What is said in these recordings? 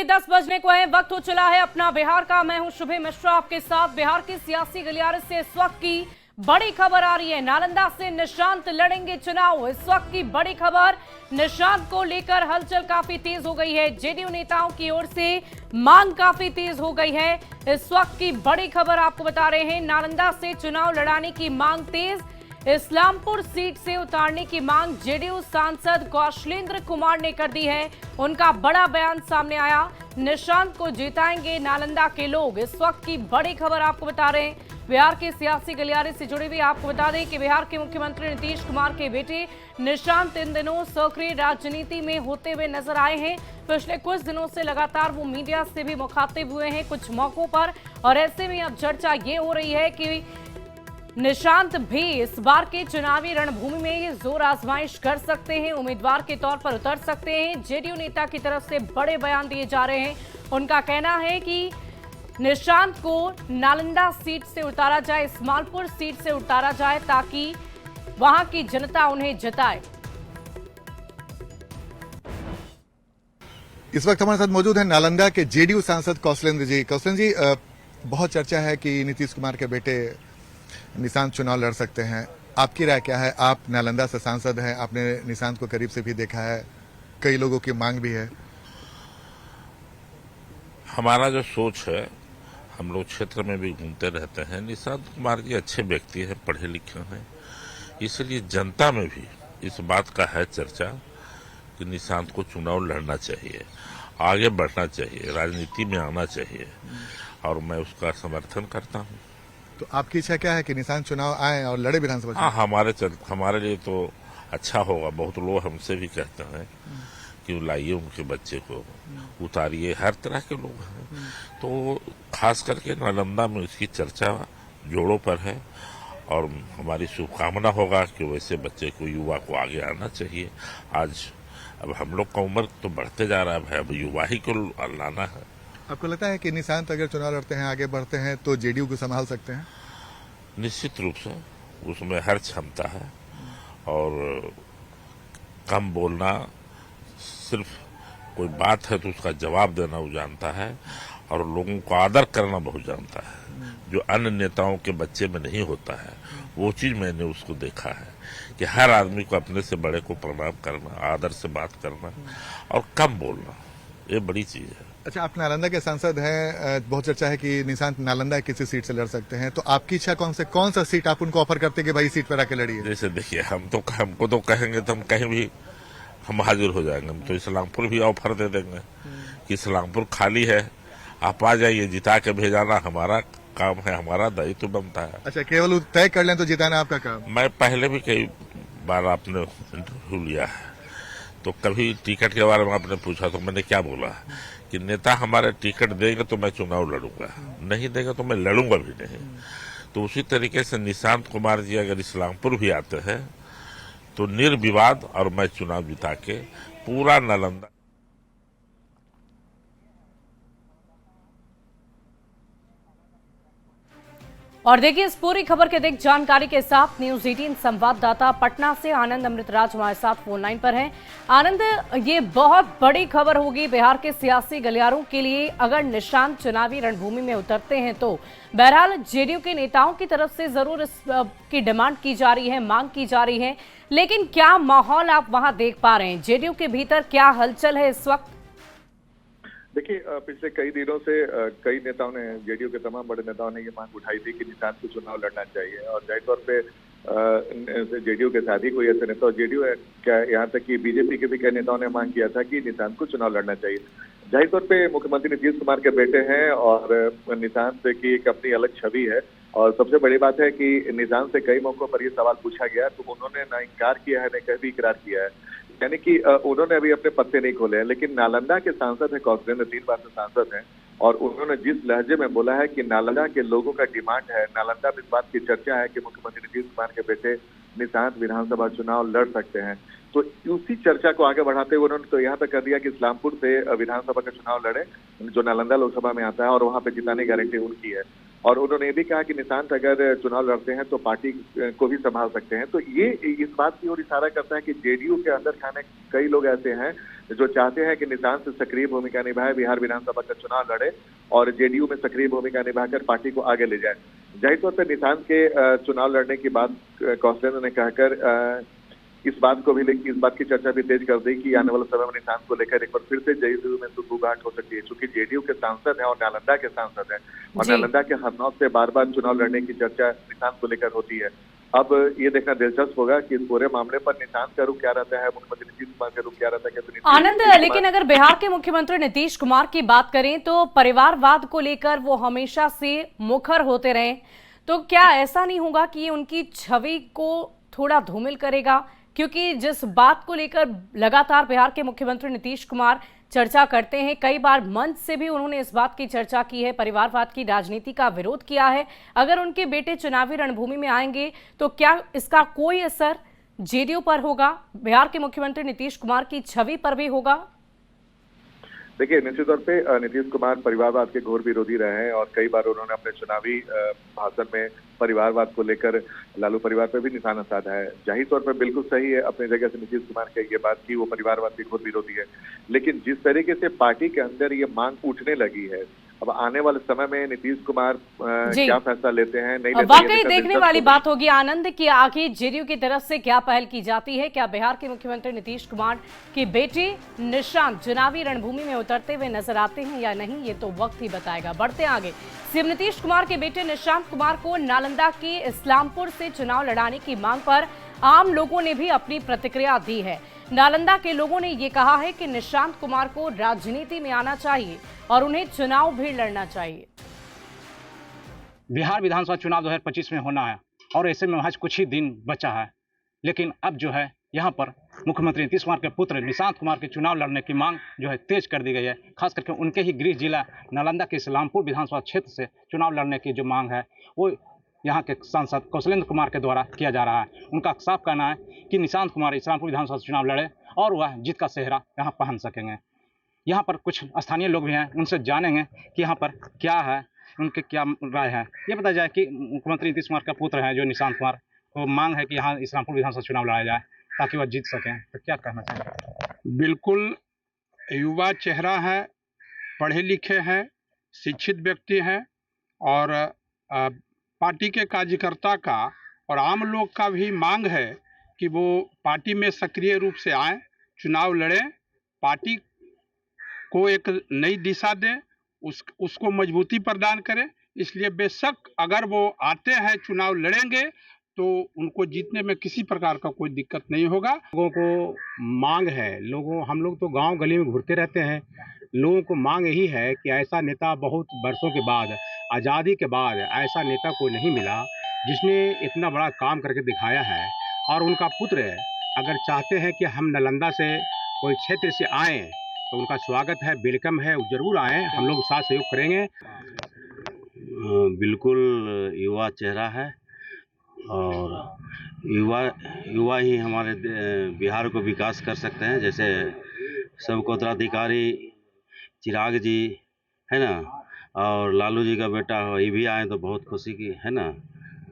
10 बजने को है, वक्त हो चला है अपना बिहार का। मैं हूं शुभे मिश्रा आपके साथ। बिहार के सियासी गलियारे से इस वक्त की बड़ी खबर आ रही है। नालंदा से निशांत लड़ेंगे चुनाव। इस वक्त की बड़ी खबर, निशांत को लेकर हलचल काफी तेज हो गई है। जेडीयू नेताओं की ओर से मांग काफी तेज हो गई है। इस वक्त की बड़ी खबर आपको बता रहे हैं, नालंदा से चुनाव लड़ाने की मांग तेज। इस्लामपुर सीट से उतारने की मांग जेडीयू सांसद कौशलेंद्र कुमार ने कर दी है। उनका बड़ा बयान सामने आया, निशांत को जिताएंगे नालंदा के लोग। इस वक्त की बड़ी खबर आपको बता रहे हैं, बिहार के सियासी गलियारे से जुड़ी हुई। आपको बता दें कि बिहार के मुख्यमंत्री नीतीश कुमार के बेटे निशांत इन दिनों सक्रिय राजनीति में होते हुए नजर आए हैं। पिछले कुछ दिनों से लगातार वो मीडिया से भी मुखातिब हुए हैं कुछ मौकों पर, और ऐसे में अब चर्चा ये हो रही है कि निशांत भी इस बार के चुनावी रणभूमि में ये जोर आजमाइश कर सकते हैं, उम्मीदवार के तौर पर उतर सकते हैं। जेडीयू नेता की तरफ से बड़े बयान दिए जा रहे हैं। उनका कहना है कि निशांत को नालंदा सीट से उतारा जाए, इस्मालपुर सीट से उतारा जाए, ताकि वहां की जनता उन्हें जिताए। इस वक्त हमारे साथ मौजूद है नालंदा के जेडीयू सांसद कौशलेंद्र जी। कौशलेंद्र जी, बहुत चर्चा है कि नीतीश कुमार के बेटे निशांत चुनाव लड़ सकते हैं। आपकी राय क्या है? आप नालंदा से सांसद हैं, आपने निशांत को करीब से भी देखा है, कई लोगों की मांग भी है। हमारा जो सोच है, हम लोग क्षेत्र में भी घूमते रहते हैं। निशांत कुमार जी अच्छे व्यक्ति हैं, पढ़े लिखे हैं, इसलिए जनता में भी इस बात का है चर्चा कि निशांत को चुनाव लड़ना चाहिए, आगे बढ़ना चाहिए, राजनीति में आना चाहिए, और मैं उसका समर्थन करता हूं। तो आपकी इच्छा क्या है कि निशांत चुनाव आए और लड़े विधानसभा चुनाव? हाँ, हमारे लिए तो अच्छा होगा। बहुत लोग हमसे भी कहते हैं कि लाइए उनके बच्चे को, उतारिए, हर तरह के लोग हैं। तो खास करके नालंदा में इसकी चर्चा जोरों पर है, और हमारी शुभकामना होगा कि वैसे बच्चे को, युवा को आगे आना चाहिए। आज अब हम लोग का उम्र तो बढ़ते जा रहा है, अब युवा ही को लाना है। आपको लगता है कि निशांत अगर चुनाव लड़ते हैं, आगे बढ़ते हैं, तो जेडीयू को संभाल सकते हैं? निश्चित रूप से उसमें हर क्षमता है, और कम बोलना, सिर्फ कोई बात है तो उसका जवाब देना वो जानता है, और लोगों को आदर करना बहुत जानता है, जो अन्य नेताओं के बच्चे में नहीं होता है। वो चीज मैंने उसको देखा है कि हर आदमी को, अपने से बड़े को प्रणाम करना, आदर से बात करना और कम बोलना, ये बड़ी चीज है। अच्छा, आप नालंदा के सांसद हैं, बहुत चर्चा है कि निशांत नालंदा किसी सीट से लड़ सकते हैं, तो आपकी इच्छा कौन सा सीट आप उनको ऑफर करते हैं कि भाई सीट पर आके लड़िए? जैसे देखिए, हमको तो कहेंगे तो हम कहीं भी हम हाजिर हो जाएंगे। हम तो इस्लामपुर भी ऑफर दे देंगे कि इस्लामपुर खाली है, आप आ जाइए, जिता के भेजाना हमारा काम है, हमारा दायित्व तो बनता है। अच्छा, केवल तय कर लें तो जिताना आपका काम? मैं पहले भी कई बार आपने इंटरव्यू लिया है, तो कभी टिकट के बारे में आपने पूछा तो मैंने क्या बोला कि नेता हमारे टिकट देंगे तो मैं चुनाव लड़ूंगा, नहीं देगा तो मैं लड़ूंगा भी नहीं। तो उसी तरीके से निशांत कुमार जी अगर इस्लामपुर भी आते हैं तो निर्विवाद और मैं चुनाव जिता के पूरा नालंदा। और देखिए, इस पूरी खबर के अधिक जानकारी के साथ न्यूज 18 संवाददाता पटना से आनंद अमृतराज हमारे साथ फोन लाइन पर हैं। आनंद, ये बहुत बड़ी खबर होगी बिहार के सियासी गलियारों के लिए अगर निशांत चुनावी रणभूमि में उतरते हैं तो। बहरहाल जेडीयू के नेताओं की तरफ से जरूर इसकी डिमांड की जा रही है, मांग की जा रही है, लेकिन क्या माहौल आप वहां देख पा रहे हैं? जेडीयू के भीतर क्या हलचल है इस वक्त? देखिए, पिछले कई दिनों से कई नेताओं ने, जेडीयू के तमाम बड़े नेताओं ने ये मांग उठाई थी कि निशांत को चुनाव लड़ना चाहिए, और जाहिर तौर पे जेडीयू के साथ ही कोई ऐसे नेता, और जेडीयू क्या, यहाँ तक कि बीजेपी के भी कई नेताओं ने मांग किया था कि निशांत को चुनाव लड़ना चाहिए। जाहिर तौर पे मुख्यमंत्री नीतीश कुमार के बेटे हैं, और निशांत की एक अपनी अलग छवि है, और सबसे बड़ी बात है कि निशांत से कई मौकों पर यह सवाल पूछा गया तो उन्होंने ना इनकार किया है, न कभी इकरार किया है, यानी कि उन्होंने अभी अपने पत्ते नहीं खोले हैं। लेकिन नालंदा के सांसद है कौशलेंद्र, 3 बार से सांसद हैं, और उन्होंने जिस लहजे में बोला है कि नालंदा के लोगों का डिमांड है, नालंदा में इस बात की चर्चा है कि मुख्यमंत्री नीतीश कुमार के बेटे निशांत विधानसभा चुनाव लड़ सकते हैं, तो उसी चर्चा को आगे बढ़ाते हुए उन्होंने तो यहाँ तक कर दिया कि इस्लामपुर से विधानसभा का चुनाव लड़े, जो नालंदा लोकसभा में आता है, और वहां पे जिताने की गारंटी उनकी है। और उन्होंने ये भी कहा कि निशांत अगर चुनाव लड़ते हैं तो पार्टी को भी संभाल सकते हैं। तो ये इस बात की ओर इशारा करता है कि जेडीयू के अंदर खाने कई लोग ऐसे हैं जो चाहते हैं कि निशांत सक्रिय भूमिका निभाए, बिहार विधानसभा का चुनाव लड़े और जेडीयू में सक्रिय भूमिका निभाकर पार्टी को आगे ले जाए। जाहिर तौर पर निशांत के चुनाव लड़ने की बात कौशलेंद्र ने कहकर इस बात की चर्चा भी तेज कर दी कि आने वाले समय में निशांत को लेकर एक बार फिर से जेडीयू में सुगबुगाहट हो सकती है, क्योंकि जेडीयू के सांसद हैं और नालंदा के सांसद हैं और नालंदा के हरनौत से बार बार चुनाव लड़ने की चर्चा निशांत को लेकर होती है। अब ये देखना दिलचस्प होगा कि इस पूरे मामले पर निशांत का रुख क्या रहता है, मुख्यमंत्री नीतीश कुमार का रुख क्या रहता है। आनंद, लेकिन अगर बिहार के मुख्यमंत्री नीतीश कुमार की बात करें तो परिवारवाद को लेकर वो हमेशा से मुखर होते रहे, तो क्या ऐसा नहीं होगा कि ये उनकी छवि को थोड़ा धूमिल करेगा? क्योंकि जिस बात को लेकर लगातार बिहार के मुख्यमंत्री नीतीश कुमार चर्चा करते हैं, कई बार मंच से भी उन्होंने इस बात की चर्चा की है, परिवारवाद की राजनीति का विरोध किया है। अगर उनके बेटे चुनावी रणभूमि में आएंगे तो क्या इसका कोई असर जेडीयू पर होगा, बिहार के मुख्यमंत्री नीतीश कुमार की छवि पर भी होगा? देखिए, निश्चित तौर पे नीतीश कुमार परिवारवाद के घोर विरोधी रहे हैं और कई बार उन्होंने अपने चुनावी भाषण में परिवारवाद को लेकर लालू परिवार पर भी निशाना साधा है। जाहिर तौर पर बिल्कुल सही है अपनी जगह से नीतीश कुमार की ये बात की वो परिवारवाद के घोर विरोधी है, लेकिन जिस तरीके से पार्टी के अंदर ये मांग उठने लगी है, अब आने वाले समय में नीतीश कुमार क्या फैसला लेते हैं नहीं लेते, वाकई देखने वाली बात होगी आनंद कि आखिर जेडीयू की तरफ से क्या पहल की जाती है। क्या बिहार के मुख्यमंत्री नीतीश कुमार के बेटे निशांत चुनावी रणभूमि में उतरते हुए नजर आते हैं या नहीं, ये तो वक्त ही बताएगा। बढ़ते आगे, सीएम नीतीश कुमार के बेटे निशांत कुमार को नालंदा के इस्लामपुर से चुनाव लड़ाने की मांग पर आम लोगों ने भी अपनी प्रतिक्रिया दी है। नालंदा के लोगों ने ये कहा है कि निशांत कुमार को राजनीति में आना चाहिए और उन्हें चुनाव भी लड़ना चाहिए। बिहार विधानसभा चुनाव 2025 में होना है और ऐसे में महज कुछ ही दिन बचा है, लेकिन अब जो है यहाँ पर मुख्यमंत्री नीतीश कुमार के पुत्र निशांत कुमार के चुनाव लड़ने की मांग जो है तेज कर दी गई है। खास करके उनके ही गृह जिला नालंदा के इस्लामपुर विधानसभा क्षेत्र से चुनाव लड़ने की जो मांग है वो यहाँ के सांसद कौशलेंद्र कुमार के द्वारा किया जा रहा है। उनका साफ कहना है कि निशांत कुमार इस्लामपुर विधानसभा चुनाव लड़े और वह जीत का सेहरा यहाँ पहन सकेंगे। यहाँ पर कुछ स्थानीय लोग भी हैं, उनसे जानेंगे कि यहाँ पर क्या है, उनके क्या राय है। ये बताया जाए कि मुख्यमंत्री नीतीश कुमार का पुत्र है जो निशांत कुमार, वो मांग है कि यहाँ इस्लामपुर विधानसभा चुनाव लड़ाया जाए ताकि वह जीत सकें, तो क्या कहना चाहेंगे? बिल्कुल युवा चेहरा है, पढ़े लिखे हैं, शिक्षित व्यक्ति हैं और पार्टी के कार्यकर्ता का और आम लोग का भी मांग है कि वो पार्टी में सक्रिय रूप से आए, चुनाव लड़ें, पार्टी को एक नई दिशा दें, उसको मजबूती प्रदान करें। इसलिए बेशक अगर वो आते हैं, चुनाव लड़ेंगे तो उनको जीतने में किसी प्रकार का कोई दिक्कत नहीं होगा। लोगों को मांग है, हम लोग तो गांव गली में घूरते रहते हैं, लोगों को मांग यही है कि ऐसा नेता बहुत वर्षों के बाद, आज़ादी के बाद ऐसा नेता कोई नहीं मिला जिसने इतना बड़ा काम करके दिखाया है। और उनका पुत्र अगर चाहते हैं कि हम नालंदा से कोई क्षेत्र से आएँ तो उनका स्वागत है, वेलकम है, जरूर आएँ, हम लोग साथ सहयोग करेंगे। बिल्कुल युवा चेहरा है और युवा ही हमारे बिहार को विकास कर सकते हैं। जैसे सबको उत्तराधिकारी चिराग जी है ना, और लालू जी का बेटा हो, ये भी आए तो बहुत खुशी की है ना,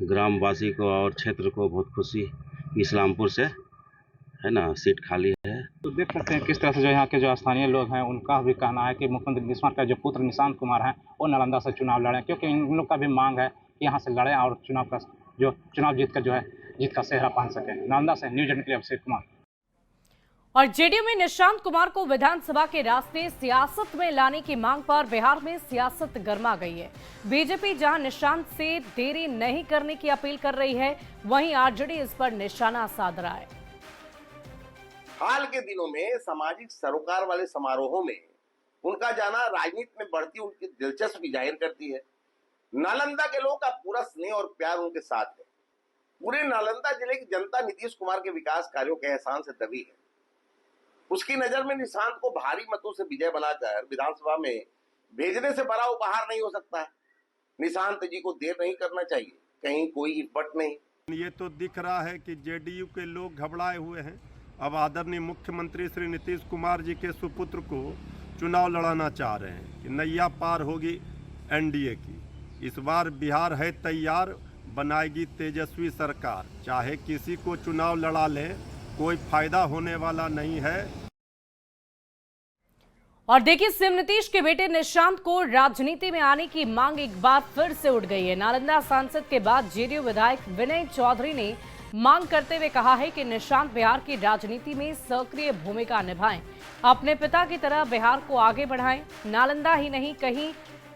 ग्रामवासी को और क्षेत्र को बहुत खुशी। इस्लामपुर से है ना सीट खाली है। तो देख सकते हैं किस तरह से जो यहाँ के जो स्थानीय लोग हैं उनका भी कहना है कि मुख्यमंत्री नीतीश कुमार का जो पुत्र निशांत कुमार हैं वो नालंदा से चुनाव लड़ें, क्योंकि इन लोग का भी मांग है कि यहाँ से लड़ें और चुनाव जीत कर जो है जीत का सेहरा पहन सकें। नालंदा से न्यूज एटीन के लिए अभिषेक कुमार। और जेडीयू में निशांत कुमार को विधानसभा के रास्ते सियासत में लाने की मांग पर बिहार में सियासत गर्मा गई है। बीजेपी जहां निशांत से देरी नहीं करने की अपील कर रही है, वहीं आरजेडी इस पर निशाना साध रहा है। हाल के दिनों में सामाजिक सरोकार वाले समारोहों में उनका जाना राजनीति में बढ़ती उनकी दिलचस्पी जाहिर करती है। नालंदा के लोगों का पूरा स्नेह और प्यार उनके साथ है। पूरे नालंदा जिले की जनता नीतीश कुमार के विकास कार्यों के एहसान से दबी है। उसकी नजर में निशांत को भारी मतों से विजय बनाकर विधानसभा में भेजने से बड़ा उपहार नहीं हो सकता है। निशांत जी को देर नहीं करना चाहिए, कहीं कोई हिपट नहीं। ये तो दिख रहा है कि जेडीयू के लोग घबराए हुए हैं। अब आदरणीय मुख्यमंत्री श्री नीतीश कुमार जी के सुपुत्र को चुनाव लड़ाना चाह रहे हैं कि नैया पार होगी एनडीए की। इस बार बिहार है तैयार, बनाएगी तेजस्वी सरकार। चाहे किसी को चुनाव लड़ा ले, कोई फायदा होने वाला नहीं है। और देखिए, सीएम नीतीश के बेटे निशांत को राजनीति में आने की मांग एक बार फिर से उठ गई है। नालंदा सांसद के बाद जेडीयू विधायक विनय चौधरी ने मांग करते हुए कहा है कि निशांत बिहार की राजनीति में सक्रिय भूमिका निभाएं, अपने पिता की तरह बिहार को आगे बढ़ाएं। नालंदा ही नहीं, कहीं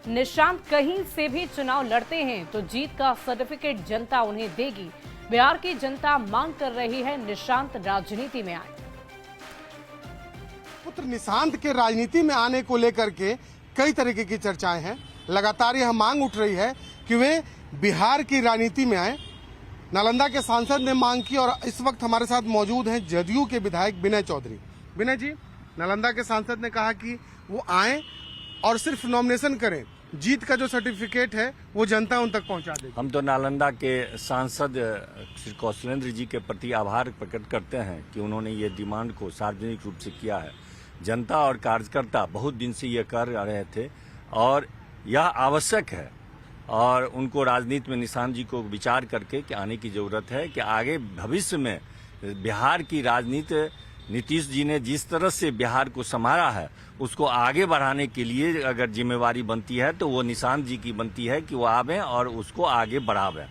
निशांत कहीं से भी चुनाव लड़ते हैं तो जीत का सर्टिफिकेट जनता उन्हें देगी। बिहार की जनता मांग कर रही है निशांत राजनीति में आए। पुत्र निशांत के राजनीति में आने को लेकर के कई तरीके की चर्चाएं हैं। लगातार यह मांग उठ रही है कि वे बिहार की राजनीति में आए। नालंदा के सांसद ने मांग की और इस वक्त हमारे साथ मौजूद हैं जदयू के विधायक विनय चौधरी। विनय जी, नालंदा के सांसद ने कहा कि वो आए और सिर्फ नॉमिनेशन करें, जीत का जो सर्टिफिकेट है वो जनता उन तक पहुंचा देगी। हम तो नालंदा के सांसद श्री कौशलेंद्र जी के प्रति आभार प्रकट करते हैं कि उन्होंने ये डिमांड को सार्वजनिक रूप से किया है। जनता और कार्यकर्ता बहुत दिन से ये कर रहे थे और यह आवश्यक है और उनको राजनीति में निशांत जी को विचार करके कि आने की जरूरत है कि आगे भविष्य में बिहार की राजनीति नीतीश जी ने जिस तरह से बिहार को संभाला है उसको आगे बढ़ाने के लिए अगर जिम्मेवारी बनती है तो वो निशांत जी की बनती है कि वो आवें और उसको आगे बढ़ावें।